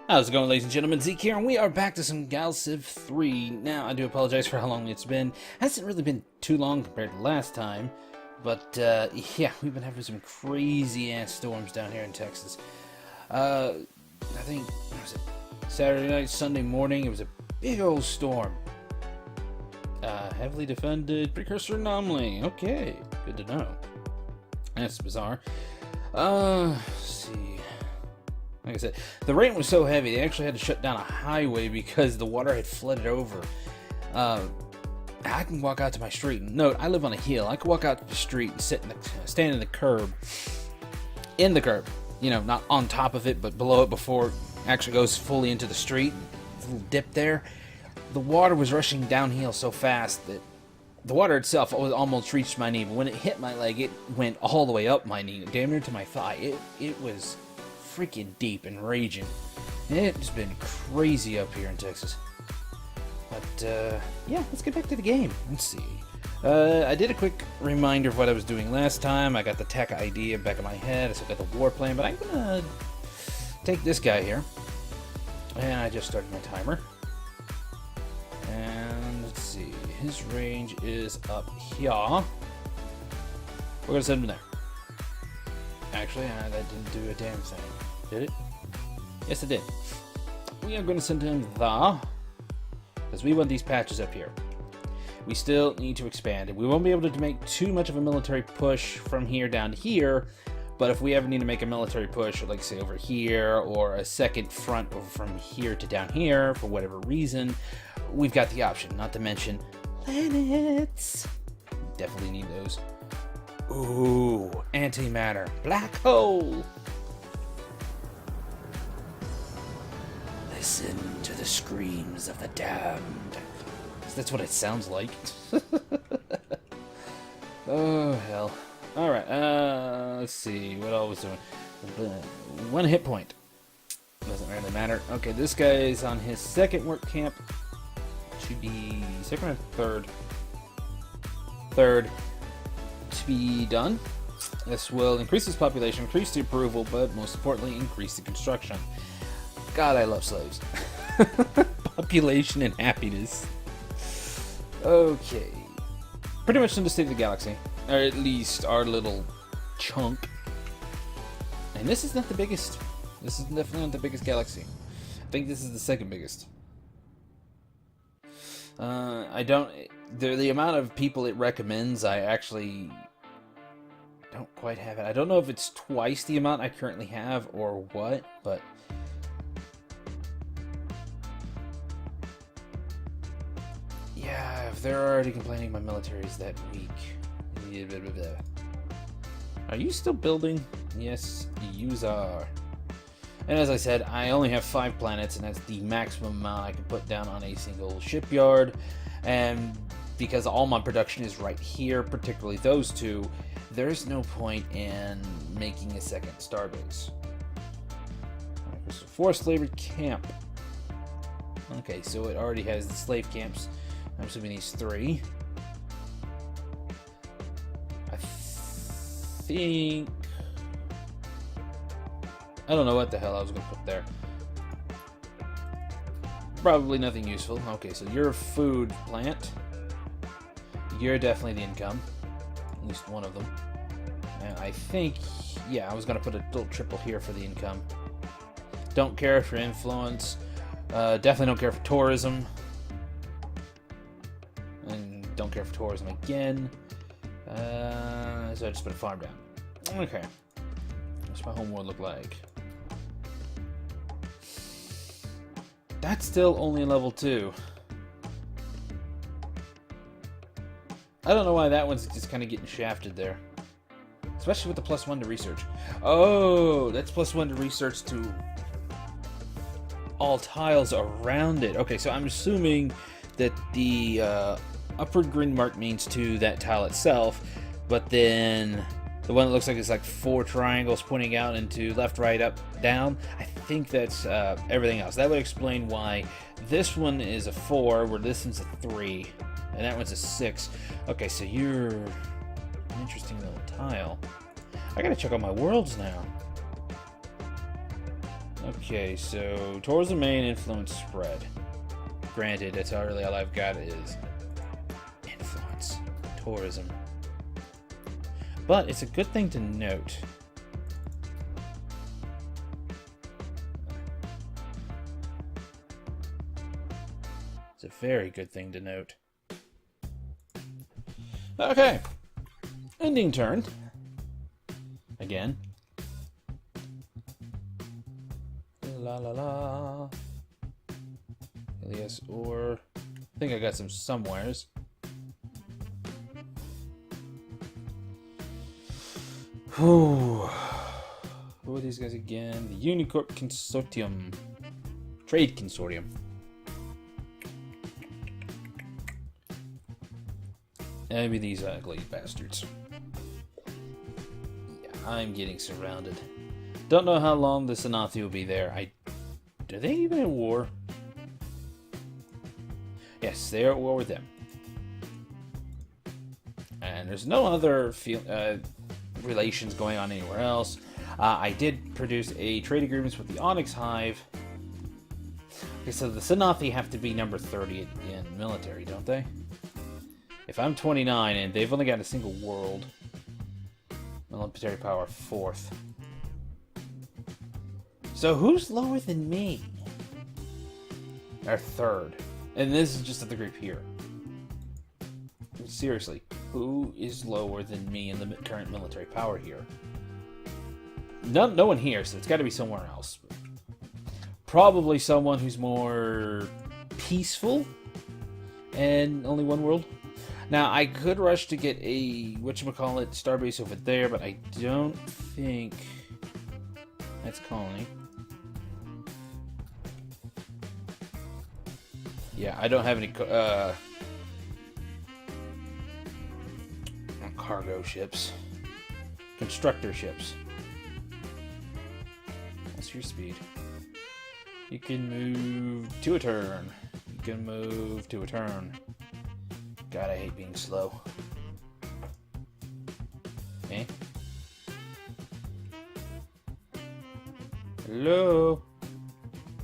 How's it going, ladies and gentlemen? Zeak here, and we are back to some Gal Civ 3. Now, I do apologize for how long it's been. It hasn't really been too long compared to last time, but, yeah, we've been having some crazy-ass storms down here in Texas. I think, what was it, Saturday night, Sunday morning, it was a big old storm. Heavily defended, precursor anomaly. Okay, good to know. That's bizarre. Let's see. Like I said, the rain was so heavy, they actually had to shut down a highway because the water had flooded over. I can walk out to my street. Note, I live on a hill. I can walk out to the street and stand in the curb. In the curb. You know, not on top of it, but below it before it actually goes fully into the street. There's a little dip there. The water was rushing downhill so fast that the water itself almost reached my knee. But when it hit my leg, it went all the way up my knee, damn near to my thigh. It was freaking deep and raging. It's been crazy up here in Texas. But, yeah, let's get back to the game. Let's see. I did a quick reminder of what I was doing last time. I got the tech idea back in my head. I still got the war plan, but I'm gonna take this guy here. And I just started my timer. And let's see. His range is up here. We're gonna send him there. Actually, that didn't do a damn thing. Did it? Yes, it did. We are going to send him because we want these patches up here. We still need to expand, and we won't be able to make too much of a military push from here down to here, but if we ever need to make a military push, like say over here, or a second front from here to down here, for whatever reason, we've got the option, not to mention planets. Definitely need those. Ooh, antimatter. Black hole. Listen to the screams of the damned. That's what it sounds like. Oh, hell. Alright, let's see. What all was doing? 1 hit point. Doesn't really matter. Okay, this guy is on his second work camp. Should be second or third? Third. To be done. This will increase his population, increase the approval, but most importantly, increase the construction. God, I love slaves. Population and happiness. Okay. Pretty much in the state of the galaxy. Or at least our little chunk. And this is not the biggest. This is definitely not the biggest galaxy. I think this is the second biggest. The amount of people it recommends, I actually don't quite have it. I don't know if it's twice the amount I currently have or what, but yeah, if they're already complaining my military is that weak. Are you still building? Yes, you are. And as I said, I only have 5 planets, and that's the maximum amount I can put down on a single shipyard. And because all my production is right here, particularly those two, there's no point in making a second starbase. Alright, so forced slavery camp. Okay, so it already has the slave camps. I'm assuming these 3. I think... I don't know what the hell I was going to put there. Probably nothing useful. Okay, so you're a food plant. You're definitely the income. At least one of them. And I think, yeah, I was going to put a little triple here for the income. Don't care for influence. Definitely don't care for tourism. And don't care for tourism again. So I just put a farm down. Okay. What's my homeworld look like? That's still only level 2. I don't know why that one's just kind of getting shafted there. Especially with the +1 to research. Oh, that's +1 to research to all tiles around it. Okay, so I'm assuming that the upward green mark means to that tile itself, but then the one that looks like it's like 4 triangles pointing out into left, right, up, down, I think that's everything else. That would explain why this one is a 4, where this one's a 3, and that one's a 6. Okay, so you're an interesting little tile. I gotta check out my worlds now. Okay, so tourism main influence spread. Granted, that's really all I've got is influence, tourism. But it's a good thing to note. It's a very good thing to note. Okay. Ending turn. Again. La la la. Elias or I think I got some somewheres. Whew. Who are these guys again? The Unicorp Consortium. Trade Consortium. Maybe these ugly bastards. Yeah, I'm getting surrounded. Don't know how long the Senathi will be there. Are they even at war? Yes, they are at war with them. And there's no other relations going on anywhere else. I did produce a trade agreements with the Onyx Hive. Okay, so the Senathi have to be number 30 in military, don't they? If I'm 29 and they've only got a single world, military power 4th. So who's lower than me? Or 3rd. And this is just at the group here. Seriously, who is lower than me in the current military power here? No one here, so it's got to be somewhere else. Probably someone who's more peaceful and only one world. Now, I could rush to get a, whatchamacallit, starbase over there, but I don't think that's colony. Yeah, I don't have any cargo ships. Constructor ships. What's your speed? You can move to a turn. You can move to a turn. God, I hate being slow. Okay. Hello?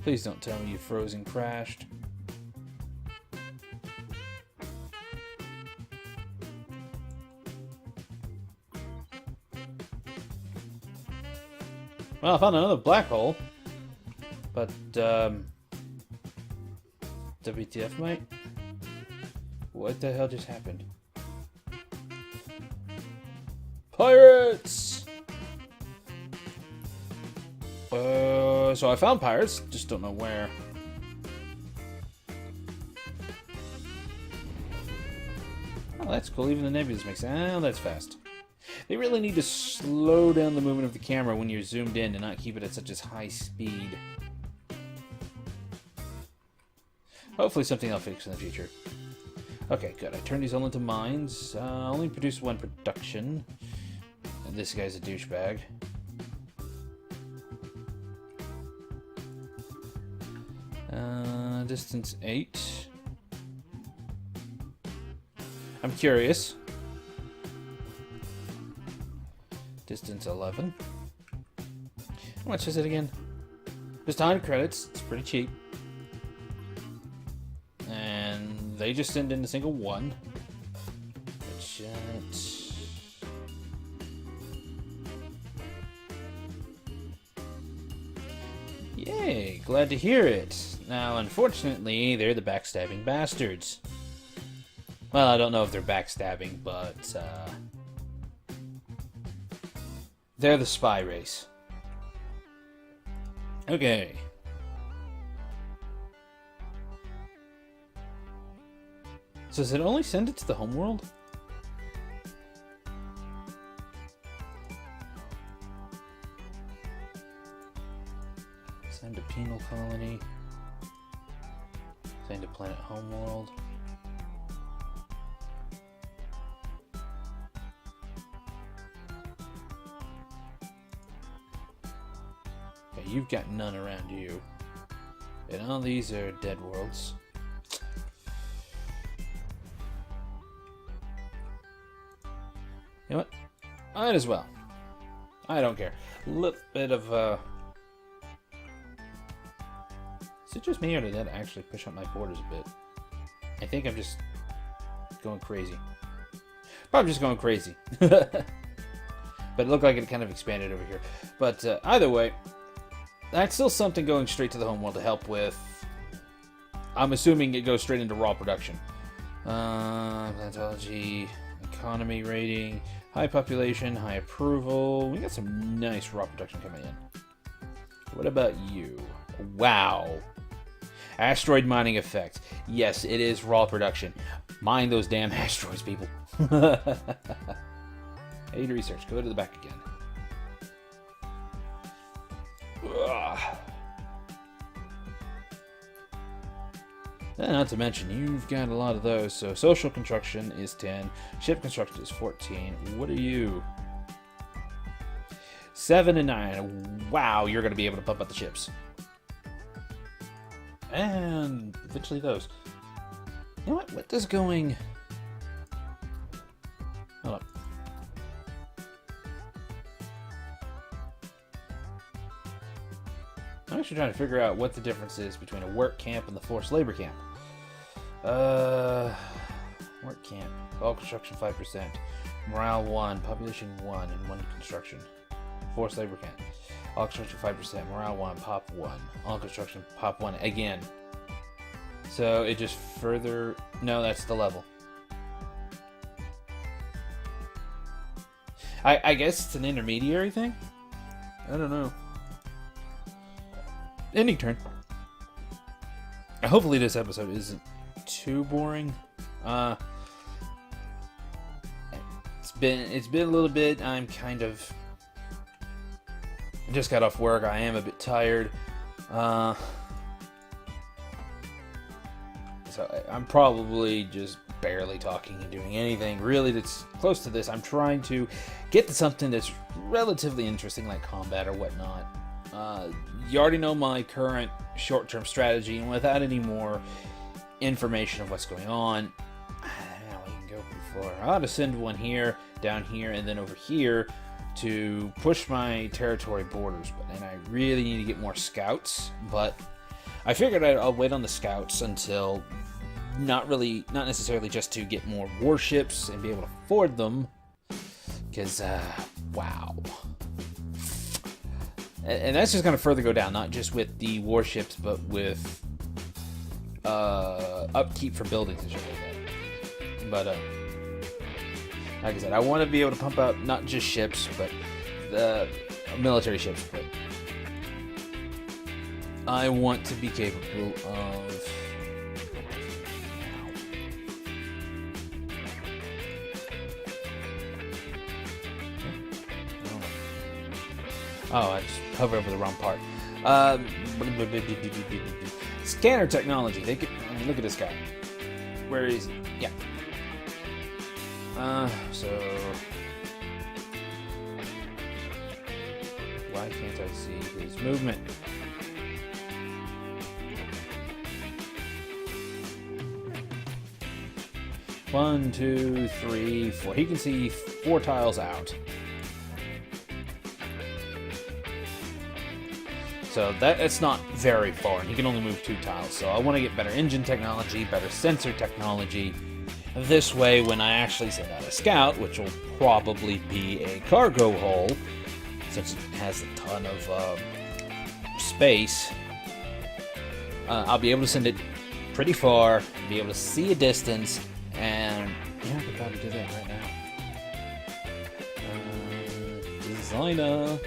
Please don't tell me you froze and crashed. Well, I found another black hole. But, WTF, mate? What the hell just happened? Pirates! So I found pirates, just don't know where. Oh, that's cool. Even the nebulas makes sense. Oh, that's fast. They really need to slow down the movement of the camera when you're zoomed in and not keep it at such a high speed. Hopefully something I'll fix in the future. Okay, good. I turned these all into mines. Only produced one production. And this guy's a douchebag. Distance 8. I'm curious. Distance 11. How much is it again? Just 100 credits. It's pretty cheap. And they just send in a single one. Yay, glad to hear it. Now, unfortunately, they're the backstabbing bastards. Well, I don't know if they're backstabbing, but they're the spy race. Okay. So does it only send it to the homeworld? Send to penal colony. Send to planet homeworld. Okay, you've got none around you. And all these are dead worlds. You know what? Might as well. I don't care. A little bit of Is it just me, or did that actually push up my borders a bit? I think I'm just going crazy. Probably just going crazy. But it looked like it kind of expanded over here. But either way, that's still something going straight to the home world to help with. I'm assuming it goes straight into raw production. Plantology, economy rating, high population, high approval. We got some nice raw production coming in. What about you? Wow. Asteroid mining effect. Yes, it is raw production. Mine those damn asteroids, people. Aid research. Go to the back again. Ugh. And not to mention, you've got a lot of those. So social construction is 10. Ship construction is 14. What are you? 7 and 9. Wow, you're going to be able to pump out the ships. And eventually those. You know what? What does going... Hold up. I'm actually trying to figure out what the difference is between a work camp and the forced labor camp. Work camp. All construction 5%. Morale 1. Population 1 and 1 construction. Forced labor camp. All construction 5%. Morale 1. Pop 1. All construction pop 1 again. So it just further... No, that's the level. I guess it's an intermediary thing? I don't know. Ending turn. Hopefully this episode isn't too boring. It's been a little bit. I'm kind of... I just got off work. I am a bit tired. So I'm probably just barely talking and doing anything really that's close to this. I'm trying to get to something that's relatively interesting, like combat or whatnot. You already know my current short-term strategy, and without any more information of what's going on, we can go pretty far. I ought to send one here, down here, and then over here to push my territory borders. But then I really need to get more scouts. But I figured I'll wait on the scouts until not necessarily just to get more warships and be able to afford them, because wow. And that's just going to further go down, not just with the warships, but with upkeep for buildings and shit like that. But like I said, I want to be able to pump out not just ships, but the military ships. But I want to be capable of... Oh, I just hovered over the wrong part. Scanner technology. They could. I mean, look at this guy. Where is he? Yeah. So why can't I see his movement? One, two, three, four. He can see 4 tiles out. So it's not very far, and he can only move 2 tiles. So I want to get better engine technology, better sensor technology. This way, when I actually send out a scout, which will probably be a cargo hull, since it has a ton of space, I'll be able to send it pretty far, be able to see a distance, and yeah, I could probably do that right now. Designer.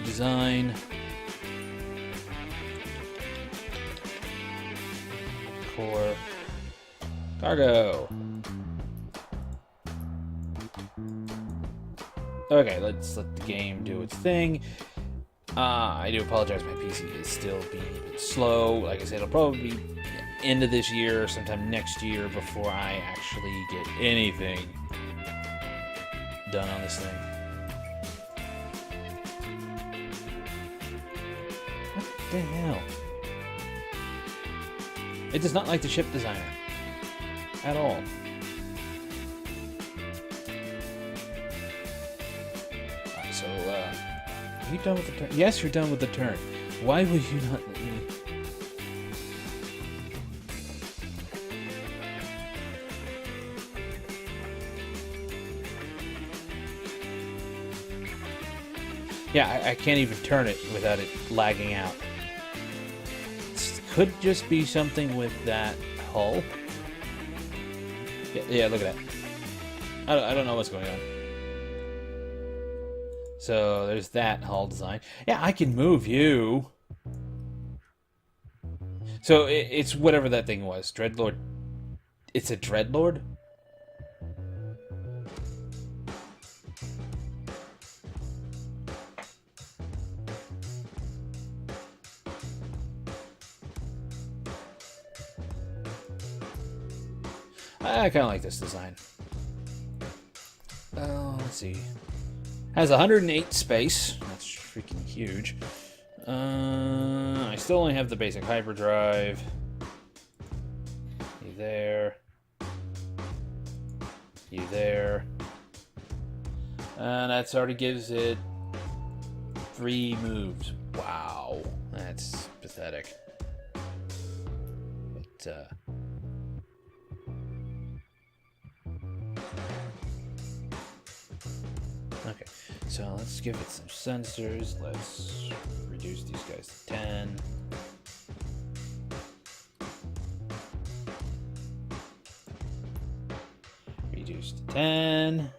Design. Core. Cargo. Okay, let's let the game do its thing. I do apologize, my PC is still being a bit slow. Like I said, it'll probably be end of this year or sometime next year before I actually get anything done on this thing. What the hell? It does not like the ship designer at all. Alright, so, are you done with the turn? Yes, you're done with the turn. Why would you not let me? Yeah, I can't even turn it without it lagging out. This could just be something with that hull. Yeah, look at that. I don't know what's going on. So there's that hull design. Yeah, I can move you. So it's whatever that thing was. Dreadlord. It's a Dreadlord? I kind of like this design. Let's see. Has 108 space. That's freaking huge. I still only have the basic hyperdrive. You there. You there. And that already gives it 3 moves. Wow. That's pathetic. But, okay, so let's give it some sensors. Let's reduce these guys to 10. Reduce to 10.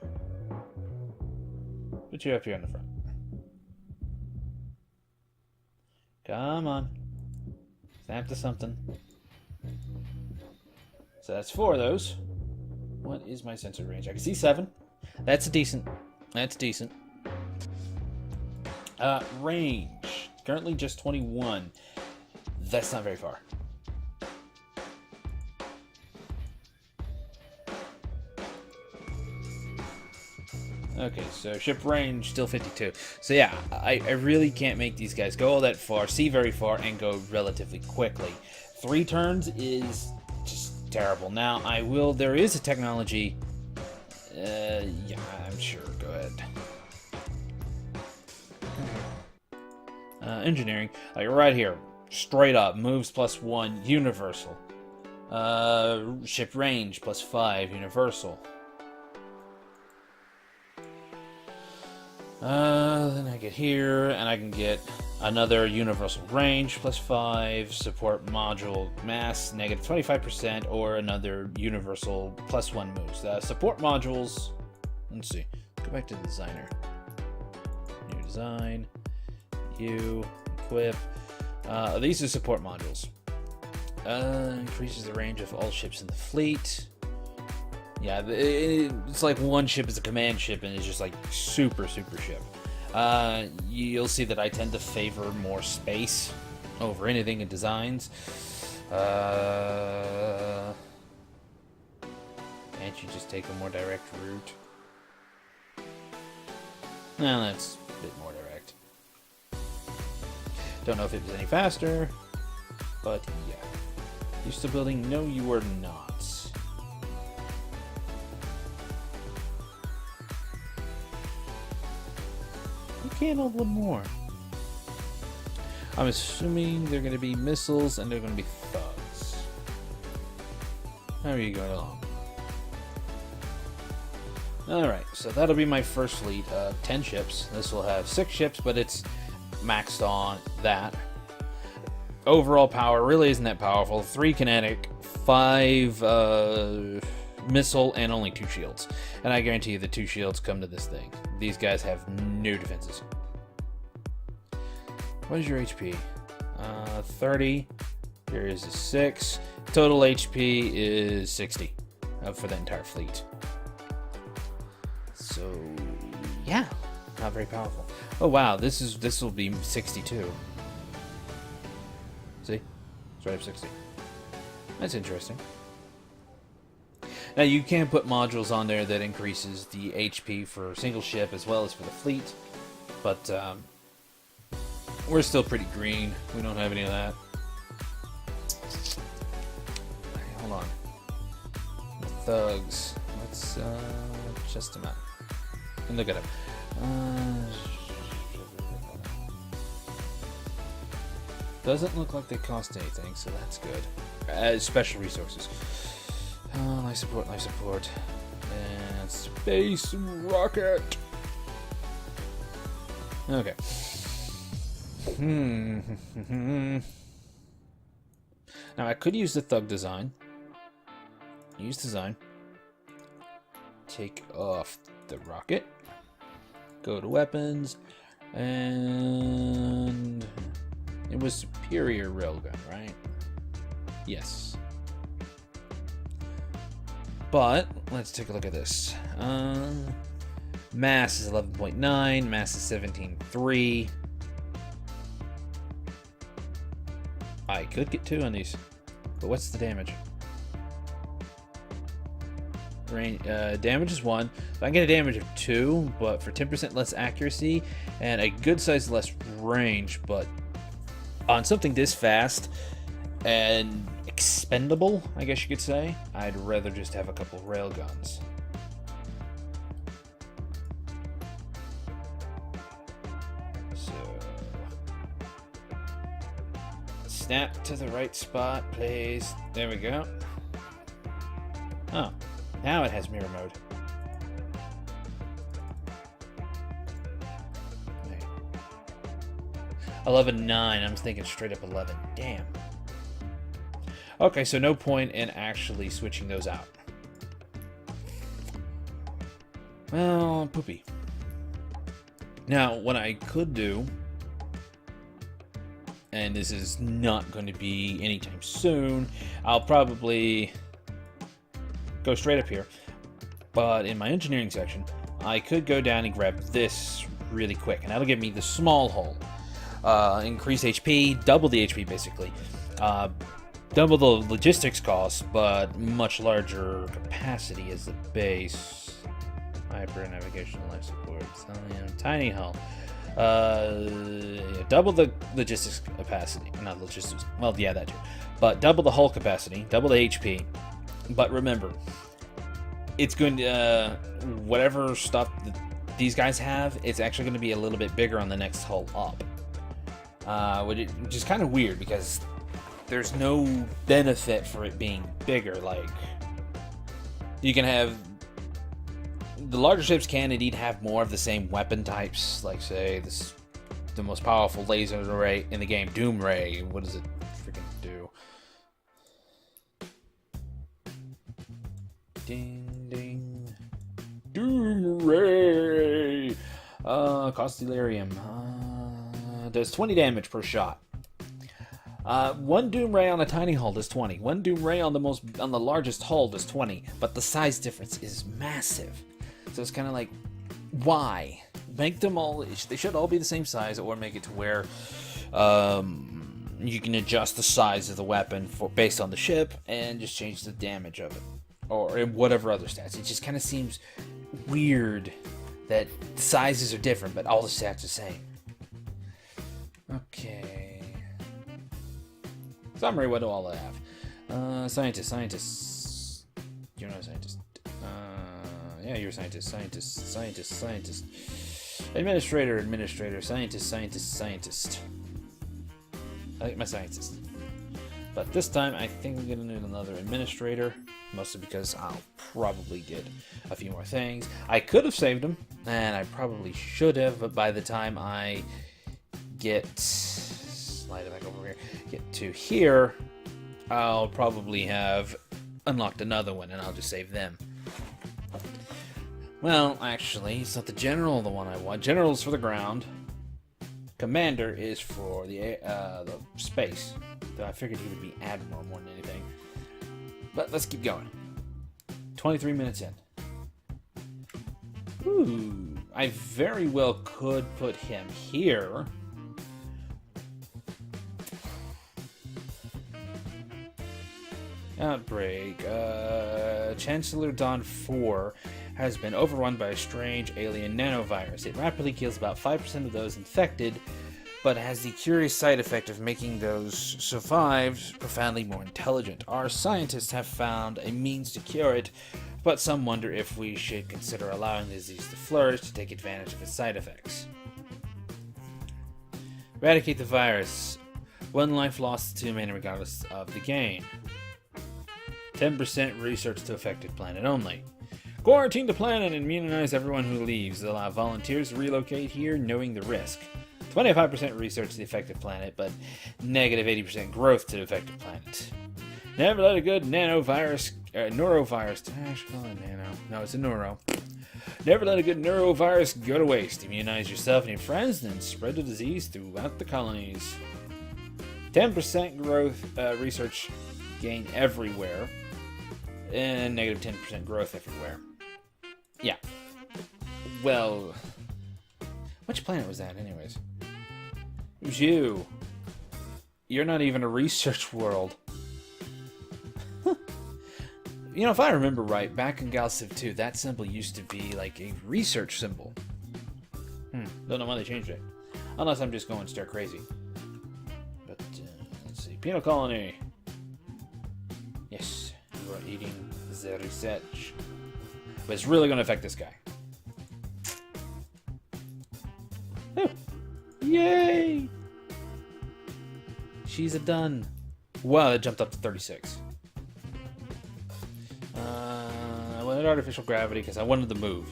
Put you up here on the front. Come on. Snap to something. So that's 4 of those. What is my sensor range? I can see 7. That's decent. That's decent. Range. Currently just 21. That's not very far. Okay, so ship range still 52. So yeah, I really can't make these guys go all that far, see very far, and go relatively quickly. 3 turns is just terrible. Now, there is a technology. Yeah, I'm sure. Go ahead. Engineering, like right here, straight up, moves +1, universal. Ship range +5, universal. Then I get here, and I can get another universal range +5, support module mass -25%, or another universal +1 moves. Support modules, let's see, go back to the designer. New design, equip. These are support modules. Increases the range of all ships in the fleet. Yeah, it's like one ship is a command ship, and it's just like super ship. You'll see that I tend to favor more space over anything in designs. Can't you just take a more direct route? No, that's a bit more direct. Don't know if it was any faster, but yeah. You still building? No, you are not. Can't hold one more. I'm assuming they're going to be missiles and they're going to be thugs. How are you going along? Alright, so that'll be my first fleet of 10 ships. This will have 6 ships, but it's maxed on that. Overall power really isn't that powerful. 3 kinetic, 5 missile, and only 2 shields. And I guarantee you the 2 shields come to this thing. These guys have no defenses. What is your HP? 30. Here is a 6. Total HP is 60 for the entire fleet. So, yeah, not very powerful. Oh wow, this will be 62. See, it's right up 60. That's interesting. Now, you can put modules on there that increases the HP for a single ship as well as for the fleet, but we're still pretty green. We don't have any of that. Hold on. The thugs. Let's just a minute. And look at them. Doesn't look like they cost anything, so that's good. Special resources. Life support, life support. And space rocket. Okay. Now I could use the thug design. Use design. Take off the rocket. Go to weapons. And it was superior railgun, right? Yes. But let's take a look at this. Mass is 11.9. Mass is 17.3. I could get 2 on these, but what's the damage? Damage is 1. So I can get a damage of 2, but for 10% less accuracy and a good size less range. But on something this fast and expendable, I guess you could say, I'd rather just have a couple railguns. So snap to the right spot, please. There we go. Oh. Now it has mirror mode. Wait. 11.9. I'm thinking straight up 11. Damn. Okay, so no point in actually switching those out. Well, poopy. Now, what I could do, and this is not going to be anytime soon, I'll probably go straight up here, but in my engineering section, I could go down and grab this really quick, and that'll give me the small hull. Increase HP, double the HP basically. Double the logistics cost, but much larger capacity as the base. Hyper navigational life support. Tiny hull. Double the logistics capacity. Not logistics. Well, yeah, that too. But double the hull capacity, double the HP. But remember, it's going to, whatever stuff that these guys have, it's actually going to be a little bit bigger on the next hull up. Which is kind of weird because there's no benefit for it being bigger. Like, you can have, the larger ships can indeed have more of the same weapon types, like say the most powerful laser array in the game, Doom Ray. What does it freaking do? Ding ding. Doom Ray. Cost delirium. Does 20 damage per shot. One Doom Ray on a tiny hull does 20. One Doom Ray on the largest hull does 20. But the size difference is massive. So it's kind of like, why? Make them all, they should all be the same size, or make it to where you can adjust the size of the weapon based on the ship and just change the damage of it. Or whatever other stats. It just kind of seems weird that the sizes are different, but all the stats are the same. Okay. Summary, what do all I have? Scientist. You're not a scientist. Yeah, you're a scientist. Administrator. Scientist. I like my scientist. But this time, I think I'm going to need another administrator. Mostly because I'll probably get a few more things. I could have saved them, and I probably should have, but by the time I slide it back over here, get to here, I'll probably have unlocked another one, and I'll just save them. Well, actually, it's not the general the one I want. General's for the ground. Commander is for the space. Though I figured he would be admiral more than anything. But let's keep going. 23 minutes in. Ooh, I very well could put him here. Outbreak. Chancellor Dawn 4 has been overrun by a strange alien nanovirus. It rapidly kills about 5% of those infected, but has the curious side effect of making those survived profoundly more intelligent. Our scientists have found a means to cure it, but some wonder if we should consider allowing the disease to flourish to take advantage of its side effects. Eradicate the virus. 1 life lost to humanity regardless of the gain. 10% research to affected planet only. Quarantine the planet and immunize everyone who leaves. Allow volunteers to relocate here knowing the risk. 25% research to the affected planet, but negative 80% growth to the affected planet. Never let a good norovirus... I should call it nano. No, it's a neuro. Never let a good neurovirus go to waste. Immunize yourself and your friends, then spread the disease throughout the colonies. 10% growth research gain everywhere. And negative 10% growth everywhere. Yeah. Well... Which planet was that, anyways? It was you. You're not even a research world. You know, if I remember right, back in Galactic Civ 2, that symbol used to be like a research symbol. Don't know why they changed it. Unless I'm just going stir crazy. But, let's see. Penal colony. Yes, you are eating the research. But it's really going to affect this guy. Oh. Yay! She's a done. Wow, that jumped up to 36. I wanted artificial gravity because I wanted to move.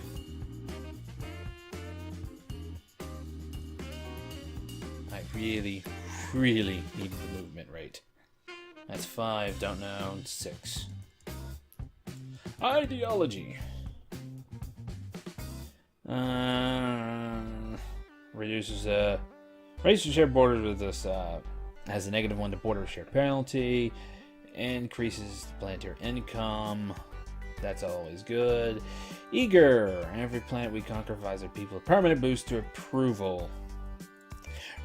I really, really need the movement rate. That's 5, don't know, 6. Ideology. Reduces shared borders with this, has a -1 to border share penalty, increases the planetary income. That's always good. Eager. Every planet we conquer provides our people a permanent boost to approval.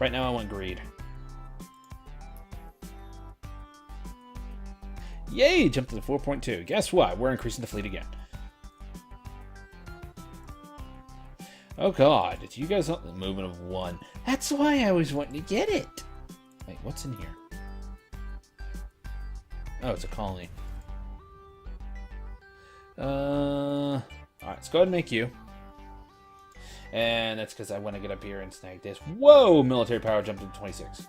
Right now I want greed. Yay! Jumped to the 4.2. Guess what? We're increasing the fleet again. Oh god, did you guys want the movement of 1? That's why I was wanting to get it. Wait, what's in here? Oh, it's a colony. Alright, let's go ahead and make you. And that's because I want to get up here and snag this. Whoa! Military power jumped to 26.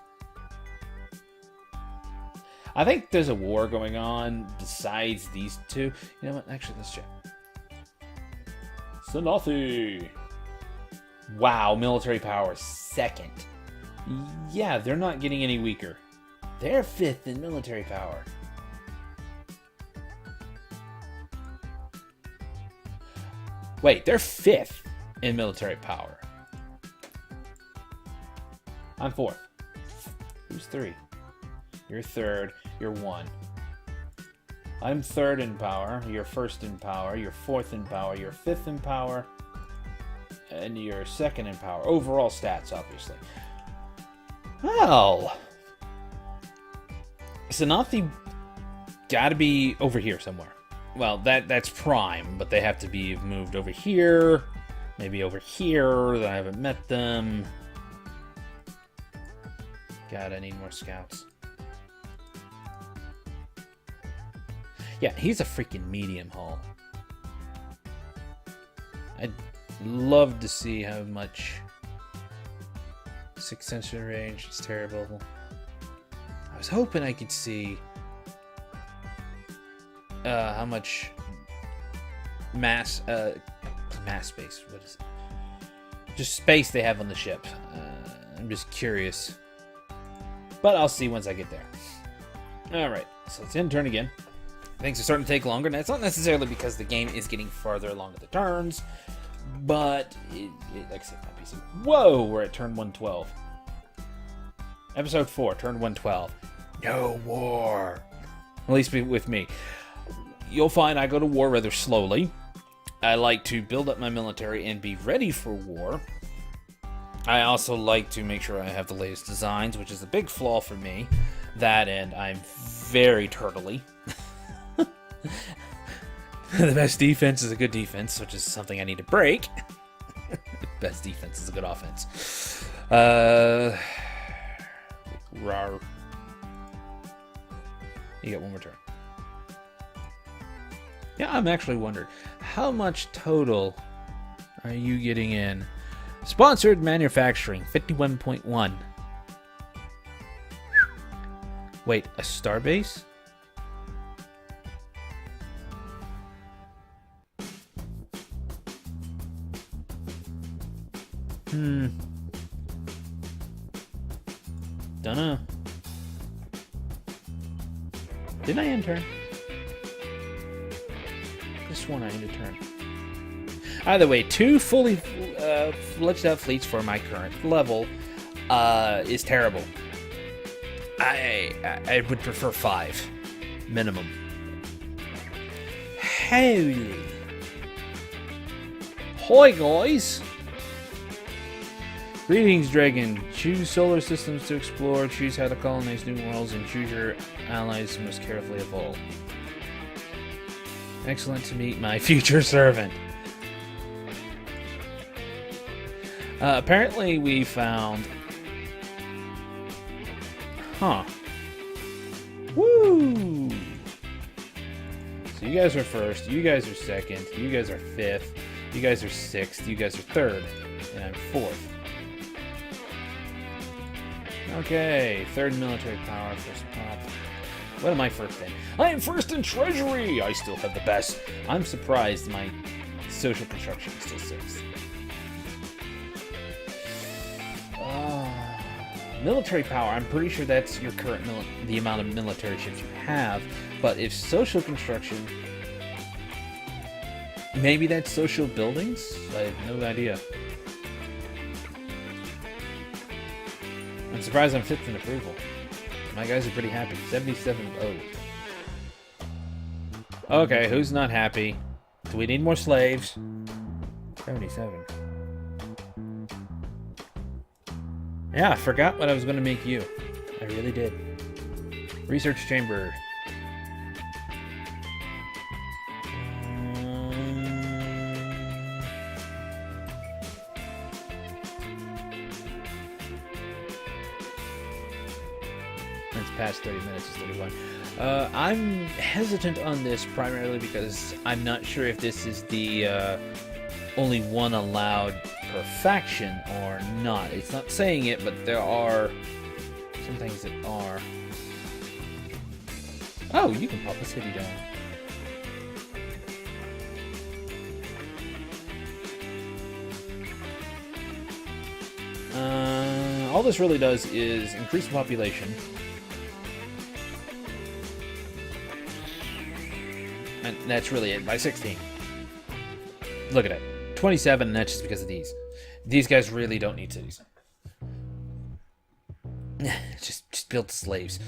I think there's a war going on besides these two. You know what? Actually, let's check. Sanofi! Wow, military power 2nd. Yeah, they're not getting any weaker. They're 5th in military power. Wait, they're 5th in military power. I'm 4th. Who's 3? You're 3rd. You're 1. I'm 3rd in power. You're 1st in power. You're 4th in power. You're 5th in power. And you're 2nd in power. Overall stats, obviously. Well, Sanofi gotta be over here somewhere. Well, that's prime, but they have to be moved over here. Maybe over here. I haven't met them. God, I need more scouts. Yeah, he's a freaking medium hull. I'd love to see how much 6th sensor range. It's terrible. I was hoping I could see how much mass space. What is it? Just space they have on the ship. I'm just curious, but I'll see once I get there. All right, so it's in turn again. Things are starting to take longer, and that's not necessarily because the game is getting farther along at the turns, but like I said, my PC. Whoa, we're at turn 112. Episode 4, turn 112. No war. At least with me. You'll find I go to war rather slowly. I like to build up my military and be ready for war. I also like to make sure I have the latest designs, which is a big flaw for me. That, and I'm very turtly. The best defense is a good defense, which is something I need to break. Best defense is a good offense. Rawr. You get one more turn. Yeah, I'm actually wondering, how much total are you getting in? Sponsored manufacturing, 51.1. Wait, a starbase? Dunno. Didn't I enter? Just sworn I ended turn. Either way, 2 fully fledged out fleets for my current level is terrible. I would prefer 5 minimum. Holy. Hi guys. Greetings, Dragon. Choose solar systems to explore, choose how to colonize new worlds, and choose your allies most carefully of all. Excellent to meet my future servant. Apparently we found... Huh. Woo! So you guys are first, you guys are second, you guys are fifth, you guys are sixth, you guys are third, and I'm fourth. Okay, third military power, first pop. What am I first in? I am first in treasury! I still have the best. I'm surprised my social construction is still sixth. Military power, I'm pretty sure that's your current the amount of military ships you have, but if social construction, maybe that's social buildings? I have no idea. I'm surprised I'm 5th in approval. My guys are pretty happy. 77. Oh. Okay, who's not happy? Do we need more slaves? 77. Yeah, I forgot what I was going to make you. I really did. Research chamber. It's past 30 minutes, it's 31. I'm hesitant on this primarily because I'm not sure if this is the only one allowed per faction or not. It's not saying it, but there are some things that are. Oh, you can pop a city down. All this really does is increase the population. And that's really it, by 16. Look at it. 27, and that's just because of these. These guys really don't need cities. just build slaves.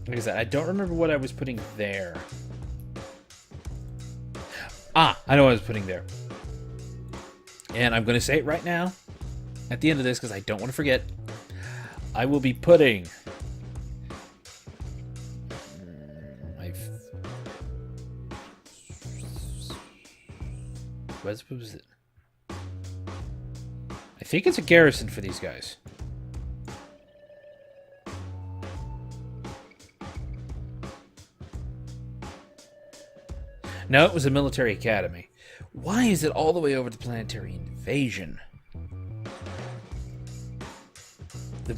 Like I said, I don't remember what I was putting there. Ah, I know what I was putting there. And I'm going to say it right now, at the end of this, because I don't want to forget. I will be putting... What was it? I think it's a garrison for these guys. No, it was a military academy. Why is it all the way over to planetary invasion?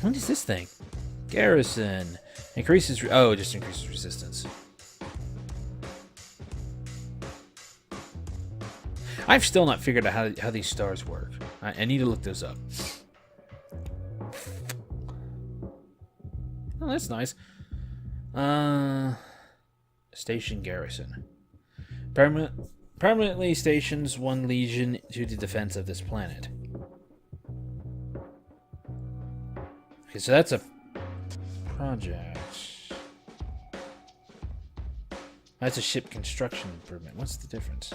What is this thing? Garrison. Increases... Oh, it just increases resistance. I've still not figured out how these stars work. I need to look those up. Oh, that's nice. Station garrison. Permanently stations 1 legion to the defense of this planet. Okay, so that's a project. That's a ship construction improvement. What's the difference?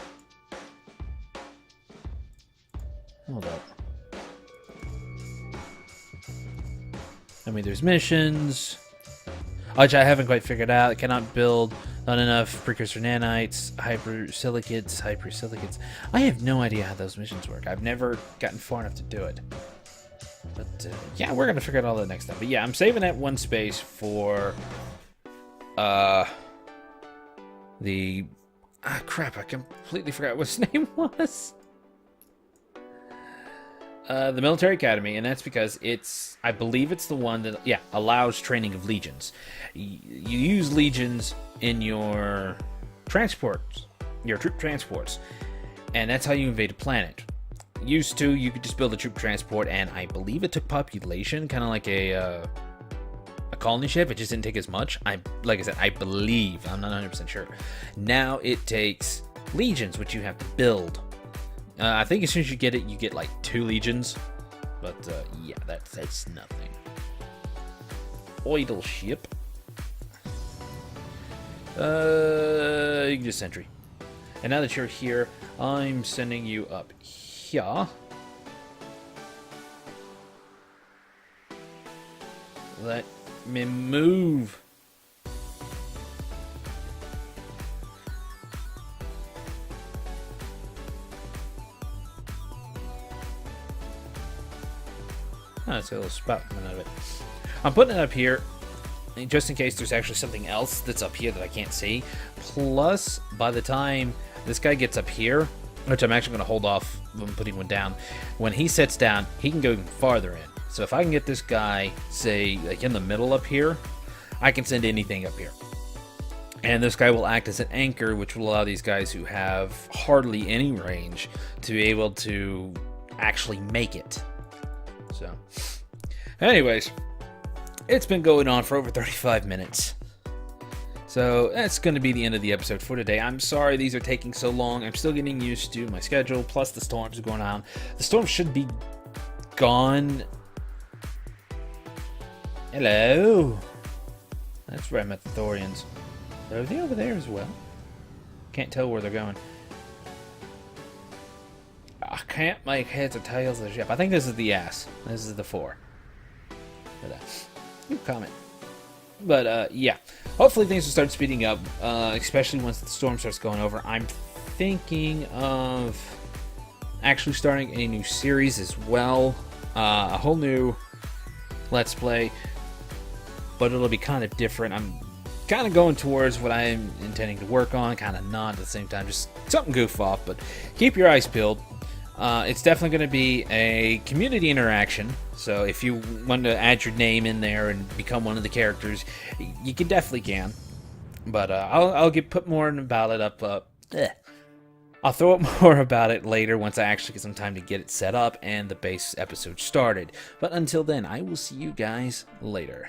Hold up. I mean, there's missions, which I haven't quite figured out. Cannot build, not enough precursor nanites, hypersilicates. I have no idea how those missions work. I've never gotten far enough to do it. But, yeah, we're going to figure out all that next time. But, yeah, I'm saving that 1 space for the Ah, crap, I completely forgot what his name was. The Military Academy, and that's because I believe it's the one that, allows training of legions. You use legions in your transports, your troop transports, and that's how you invade a planet. Used to, you could just build a troop transport, and I believe it took population, kind of like a colony ship. It just didn't take as much. Like I said, I believe, I'm not 100% sure. Now it takes legions, which you have to build. I think as soon as you get it, you get like 2 legions. But yeah, that's nothing. Idle ship. You can just sentry. And now that you're here, I'm sending you up here. Let me move. Oh, it's got a little spout coming out of it. I'm putting it up here just in case there's actually something else that's up here that I can't see. Plus, by the time this guy gets up here, which I'm actually going to hold off when putting one down, when he sits down, he can go even farther in. So if I can get this guy, say, like in the middle up here, I can send anything up here. And this guy will act as an anchor, which will allow these guys who have hardly any range to be able to actually make it. So, anyways, it's been going on for over 35 minutes. So that's going to be the end of the episode for today. I'm sorry these are taking so long. I'm still getting used to my schedule, plus the storms are going on. The storm should be gone. Hello. That's right, Methorians. Are they over there as well? Can't tell where they're going. I can't make heads or tails of the ship. I think this is the ass. This is the 4. But, you comment. But, yeah. Hopefully things will start speeding up, especially once the storm starts going over. I'm thinking of actually starting a new series as well. A whole new Let's Play. But it'll be kind of different. I'm kind of going towards what I'm intending to work on. Kind of not at the same time. Just something goof off. But keep your eyes peeled. It's definitely going to be a community interaction, so if you want to add your name in there and become one of the characters, you can. But I'll put more about it up. I'll throw up more about it later once I actually get some time to get it set up and the base episode started. But until then, I will see you guys later.